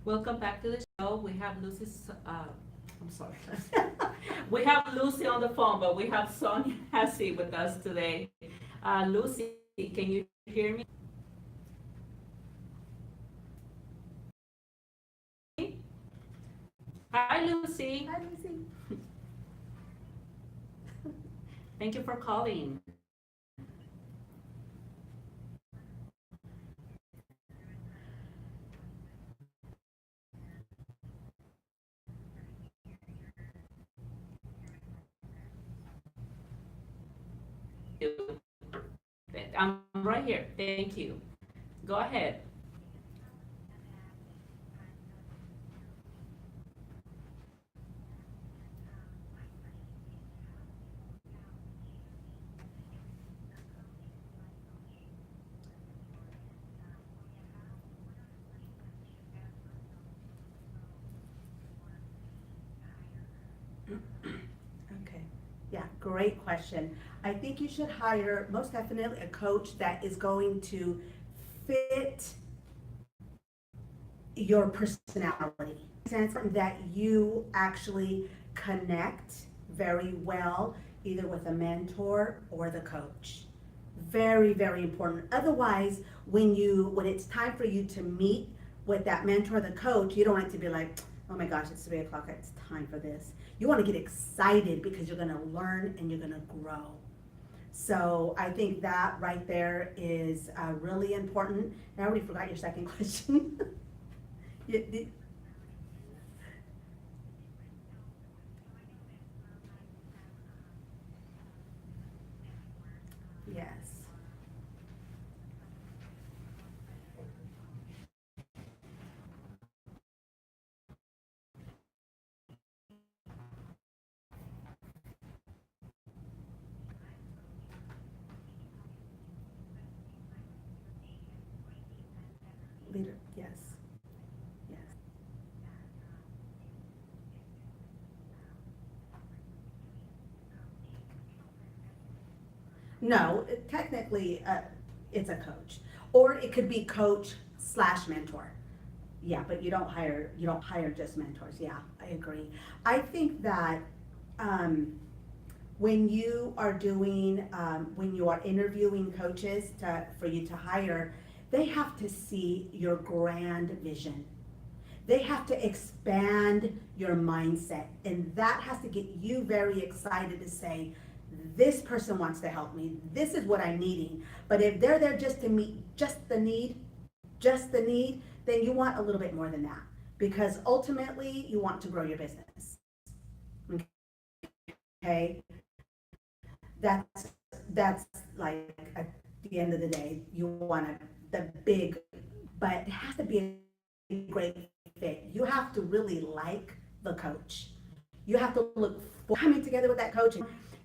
Welcome back to the show. We have I'm sorry. We have Lucy on the phone, but we have Sonia Hassie with us today. Lucy, can you hear me? Hi, Lucy. Hi, Lucy. Thank you for calling. I'm right here. Thank you. Go ahead. Okay. Yeah, great question. I think you should hire most definitely a coach that is going to fit your personality. Sense that you actually connect very well either with a mentor or the coach. Very, very important. Otherwise, when it's time for you to meet with that mentor or the coach, you don't want it to be like, oh my gosh, it's 3 o'clock, it's time for this. You want to get excited because you're going to learn and you're going to grow. So I think that right there is really important. I already forgot your second question. Yes. Leader. Yes. Yes. No, technically, it's a coach, or it could be coach slash mentor. Yeah, but you don't hire just mentors. Yeah, I agree. I think that um, when you are interviewing coaches for you to hire, they have to see your grand vision. They have to expand your mindset, and that has to get you very excited to say, this person wants to help me. This is what I'm needing. But if they're there just to meet just the need, then you want a little bit more than that because ultimately you want to grow your business. Okay, that's that's like at the end of the day, you want the big, but it has to be a great fit. You have to really like the coach. You have to look for coming together with that coach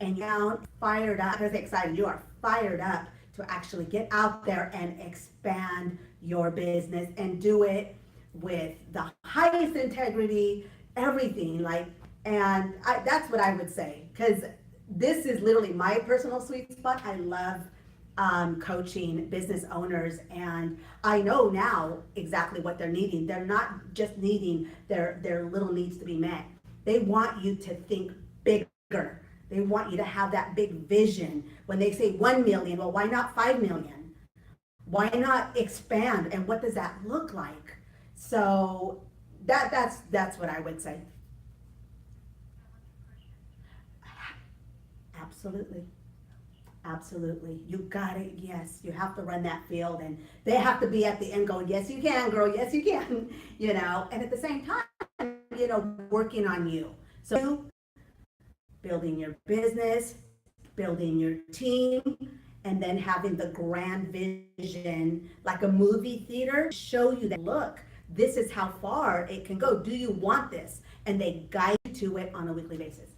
and you're fired up because excited. You are fired up to actually get out there and expand your business and do it with the highest integrity, everything like, that's what I would say because this is literally my personal sweet spot. I love coaching business owners, and I know now exactly what they're needing. They're not just needing their little needs to be met. They want you to think bigger. They want you to have that big vision. When they say 1 million, well, why not 5 million? Why not expand? And what does that look like? So that's what I would say. Absolutely. Absolutely. You got it. Yes. You have to run that field and they have to be at the end going, yes, you can, girl. Yes, you can. And at the same time, working on you. So building your business, building your team, and then having the grand vision, like a movie theater, show you that, look, this is how far it can go. Do you want this? And they guide you to it on a weekly basis.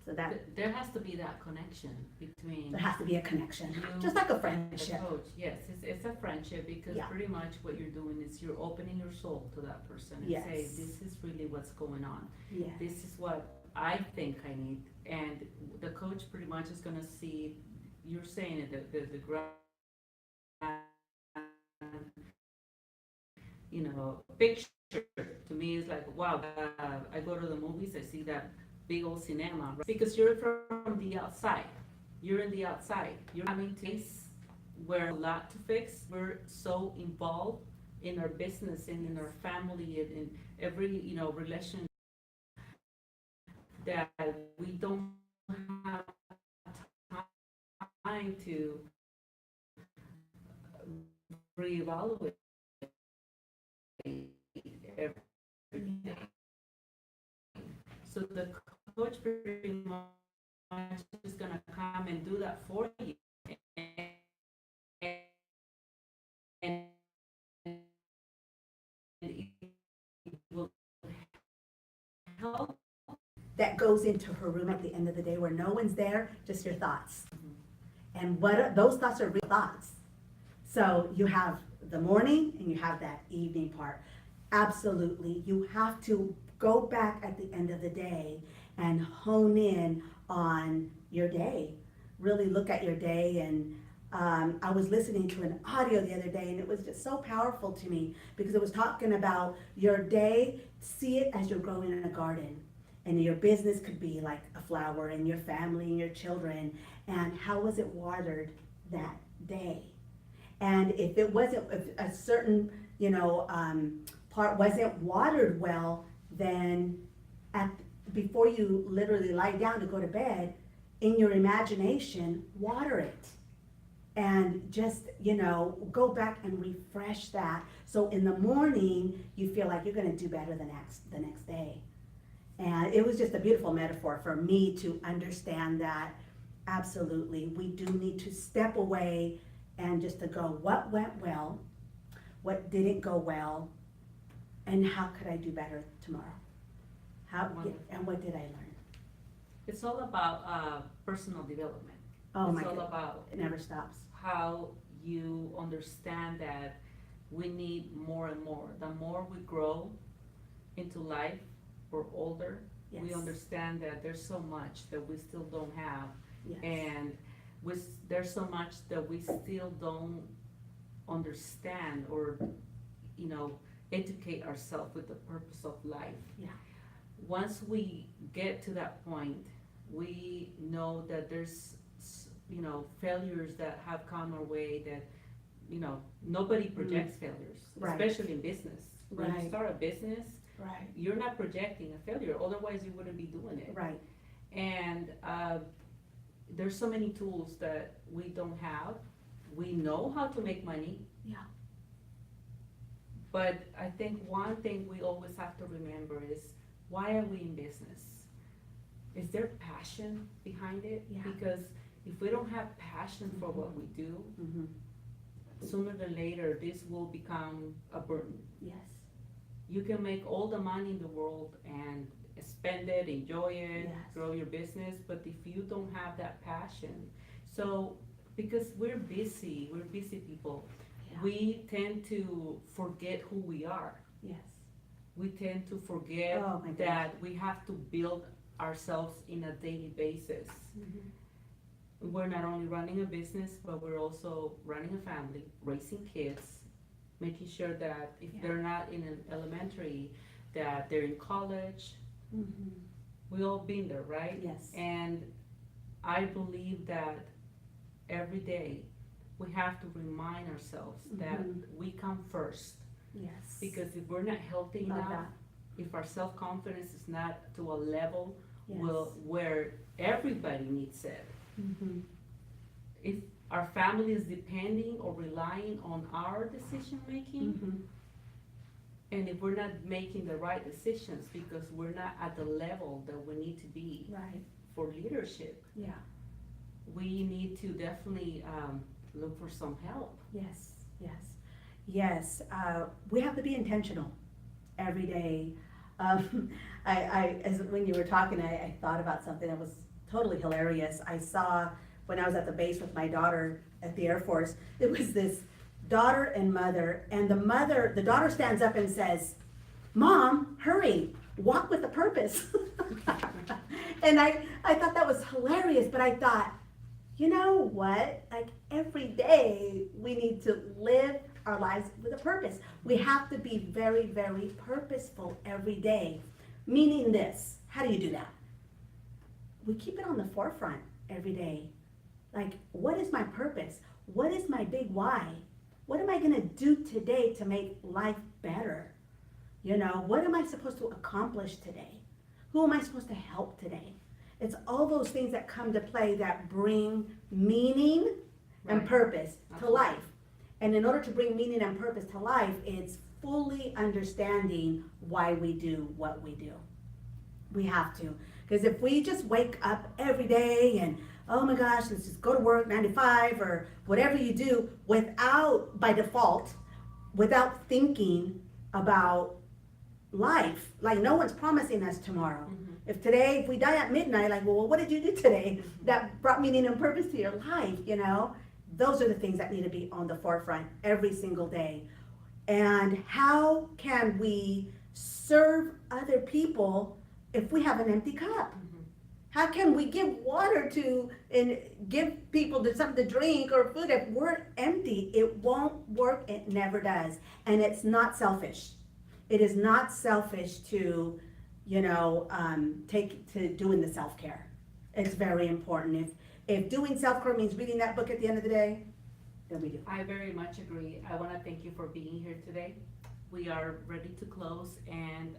So that There has to be that connection between there has to be a connection, you just like a and the friendship. coach. Yes, it's a friendship because Yeah. pretty much what you're doing is you're opening your soul to that person and Yes. say, this is really what's going on. Yes. This is what I think I need. And the coach pretty much is gonna see, you're saying it, the grand picture. To me, it's like, wow, I go to the movies, I see that big old cinema, right? Because you're from the outside. You're in the outside. You're having to face where a lot to fix. We're so involved in our business and in our family and in every, relation that we don't have time to reevaluate every day. So the coach pretty much is gonna come and do that for you. And it will help. That goes into her room at the end of the day where no one's there, just your thoughts. And those thoughts are real thoughts. So you have the morning and you have that evening part. Absolutely, you have to go back at the end of the day and hone in on your day. Really look at your day. And I was listening to an audio the other day and it was just so powerful to me because it was talking about your day. See it as you're growing in a garden. And your business could be like a flower, and your family and your children, and how was it watered that day? And if it wasn't, if a certain, part wasn't watered well, then before you literally lie down to go to bed, in your imagination, water it. And just, go back and refresh that. So in the morning, you feel like you're gonna do better the next day. And it was just a beautiful metaphor for me to understand that absolutely we do need to step away and just to go, what went well, what didn't go well, and how could I do better tomorrow? And what did I learn? It's all about personal development. Oh my It's all goodness, about it never stops. how you understand that we need more and more. The more we grow into life, we're older, we Yes. understand that there's so much that we still don't have. Yes. And there's so much that we still don't understand or, educate ourselves with the purpose of life. Yeah. Once we get to that point, we know that there's, failures that have come our way that, nobody projects failures, Right. especially in business. When you Right. start a business, Right. you're not projecting a failure, otherwise you wouldn't be doing it. Right. And there's so many tools that we don't have. We know how to make money. Yeah. But I think one thing we always have to remember is, why are we in business? Is there passion behind it? Yeah. Because if we don't have passion for what we do, Mm-hmm. sooner or later, this will become a burden. Yes. You can make all the money in the world and spend it, enjoy it, Yes. grow your business, but if you don't have that passion, so, because we're busy people, Yeah. we tend to forget who we are. Yes. We tend to forget Oh, my gosh. that we have to build ourselves in a daily basis. Mm-hmm. We're not only running a business, but we're also running a family, raising kids, making sure that if Yeah. they're not in an elementary, that they're in college. Mm-hmm. We all been there, right? Yes. And I believe that every day we have to remind ourselves that Mhm. we come first. Yes. Because if we're not healthy Love enough, that. if our self-confidence is not to a level Yes. where everybody needs it, Mm-hmm. if our family is depending or relying on our decision-making, Mm-hmm. and if we're not making the right decisions because we're not at the level that we need to be Right. for leadership, Yeah. we need to definitely look for some help. Yes. Yes. Yes. We have to be intentional every day. As when you were talking, I thought about something that was totally hilarious. I saw when I was at the base with my daughter at the Air Force, it was this daughter and the daughter stands up and says, "Mom, hurry, walk with a purpose." And I thought that was hilarious, but I thought, you know what? Like every day we need to live our lives with a purpose. We have to be very, very purposeful every day. Meaning this, how do you do that? We keep it on the forefront every day. Like, what is my purpose? What is my big why? What am I gonna do today to make life better? You know, what am I supposed to accomplish today? Who am I supposed to help today? It's all those things that come to play that bring meaning and Right. purpose to Absolutely. life. And in order to bring meaning and purpose to life, it's fully understanding why we do what we do. We have to. Because if we just wake up every day and, oh my gosh, let's just go to work 9 to 5 or whatever you do without, by default, without thinking about life, like no one's promising us tomorrow. Mhm. If we die at midnight, like, well, what did you do today that brought meaning and purpose to your life, you know? Those are the things that need to be on the forefront every single day. And how can we serve other people if we have an empty cup? Mhm. How can we give water to and give people something to drink or food if we're empty? It won't work. It never does. And it's not selfish. It is not selfish to, take to doing the self-care. It's very important. If doing self-care means reading that book at the end of the day, then we do. I very much agree. I want to thank you for being here today. We are ready to close, and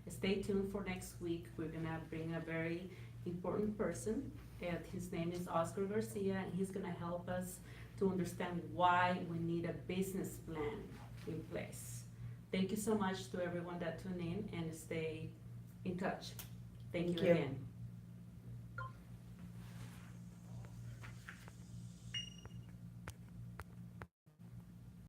stay tuned for next week. We're gonna bring a very important person, and his name is Oscar Garcia, and he's gonna help us to understand why we need a business plan in place. Thank you so much to everyone that tuned in, and stay in touch. Thank Thank you you. again.